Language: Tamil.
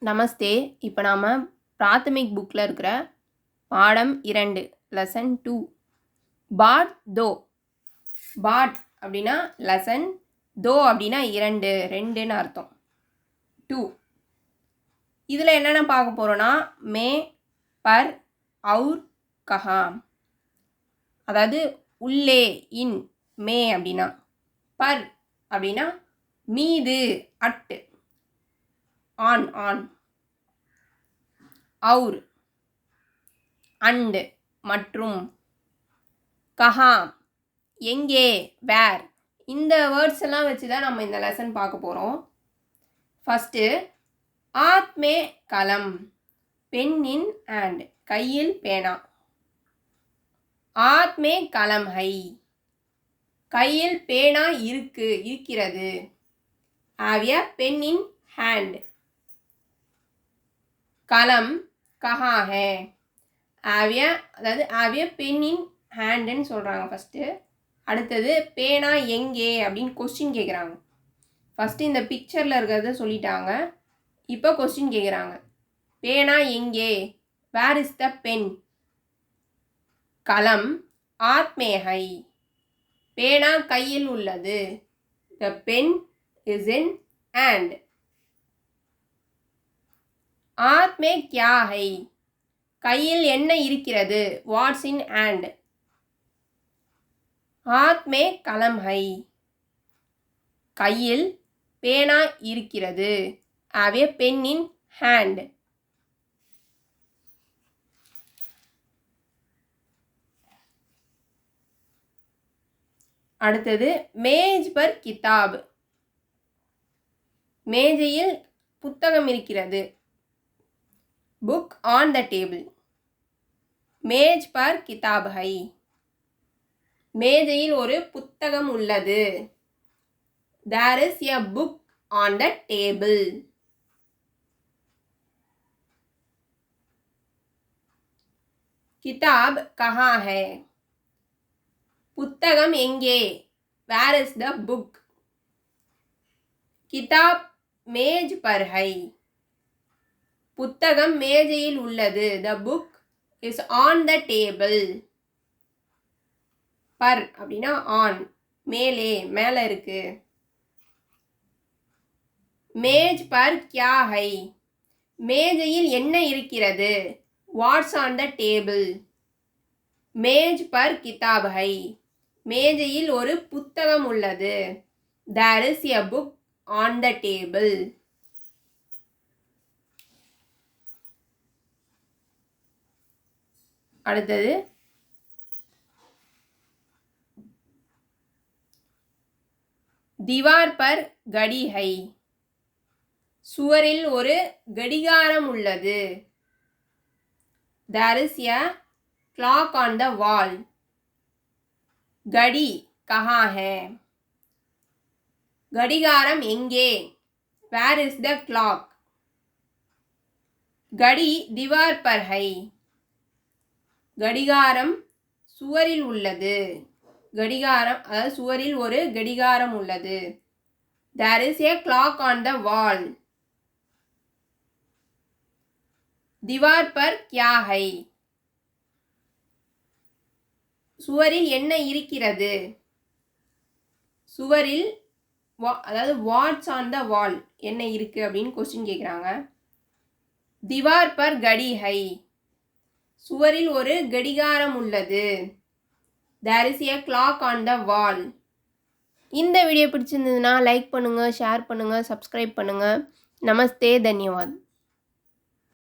நமஸ்தே. இப்போ நாம் பிராத்தமிக் புக்கில் இருக்கிற பாடம் 2 லெசன் 2 பாட் தோ. பாட் அப்படின்னா லெசன், தோ அப்படின்னா ரெண்டுன்னு அர்த்தம். 2 இதில் என்னென்ன பார்க்க போகிறோன்னா மே, பர், அவுர், கஹா. அதாவது உள்ளே, இன், மே அப்படின்னா, பர் அப்படின்னா மீது, அட், ஆன், அவுர், அண்ட், மற்றும், கஹா, எங்கே, வேர். இந்த வேர்ட்ஸ் எல்லாம் வச்சு தான் நம்ம இந்த லெசன் பார்க்க போகிறோம். ஃபஸ்ட்டு ஆத்மே கலம், பென்னின் ஹேண்ட், கையில் பேனா. ஆத்மே கலம் ஹை, கையில் பேனா இருக்கிறது. Have a pen in hand. கலம் கஹா ஹே, ஹேவ் எ பென் இன் ஹேண்டுன்னு சொல்கிறாங்க ஃபஸ்ட்டு. அடுத்தது பேனா எங்கே அப்படின்னு கொஸ்டின் கேட்குறாங்க. ஃபஸ்ட்டு இந்த பிக்சரில் இருக்கிறத சொல்லிட்டாங்க, இப்போ கொஸ்டின் கேட்குறாங்க. பேனா எங்கே, வேர் இஸ் த பென். கலம் ஆத்மே ஹை, பேனா கையில் உள்ளது. The pen is in hand. ஆத்மே கியா ஹை, கையில் என்ன இருக்கிறது, வாட்ஸ் இன் ஹேண்ட். ஆத்மே கலம் ஹை, கையில் பேனா இருக்கிறது. Have a pen in hand. அடுத்தது மேஜ் பர் கிதாப், மேஜையில் புத்தகம் இருக்கிறது. Book on the table. மேஜ் பர் கிதாப் ஹை, மேஜையில் ஒரு புத்தகம் உள்ளது. There is a book on the table. கிதாப் கஹா ஹை, புத்தகம் எங்கே, வேர் இஸ் த புக். கிதாப் மேஜ் பர் ஹை, புத்தகம் மேஜையில் உள்ளது. The book is on the table. பர் அப்படின்னா ஆன், மேலே இருக்கு. மேஜ் பர் கியா ஹை, மேஜையில் என்ன இருக்கிறது, வாட்ஸ் ஆன் த டேபிள். மேஜ் பர் கிதாப் ஹை, மேஜையில் ஒரு புத்தகம் உள்ளது. There is a book on the table. அடுத்தது தீவார் பர் கடி ஹை, சுவரில் ஒரு கடிகாரம் உள்ளது. There is a clock on the wall. கடி கஹா ஹே, கடிகாரம் எங்கே, வேர் இஸ் த கிளாக். கடி தீவார் பர் ஹை, கடிகாரம் சுவரில் உள்ளது. கடிகாரம் அதாவது சுவரில் ஒரு கடிகாரம் உள்ளது. There is a clock on the wall. தீவார் பர் கியா ஹை, சுவரில் என்ன இருக்கிறது. சுவரில் அதாவது வாட்ஸ் ஆன் த வால், என்ன இருக்கு அப்படின்னு கொஸ்டின் கேட்குறாங்க. தீவார் பர் கடி ஹை, சுவரில் ஒரு கடிகாரம் உள்ளது. There is a clock on the wall. இந்த வீடியோ பிடிச்சிருந்ததுன்னா லைக் பண்ணுங்கள், ஷேர் பண்ணுங்கள், சப்ஸ்கிரைப் பண்ணுங்கள். நமஸ்தே, தன்யவாத்.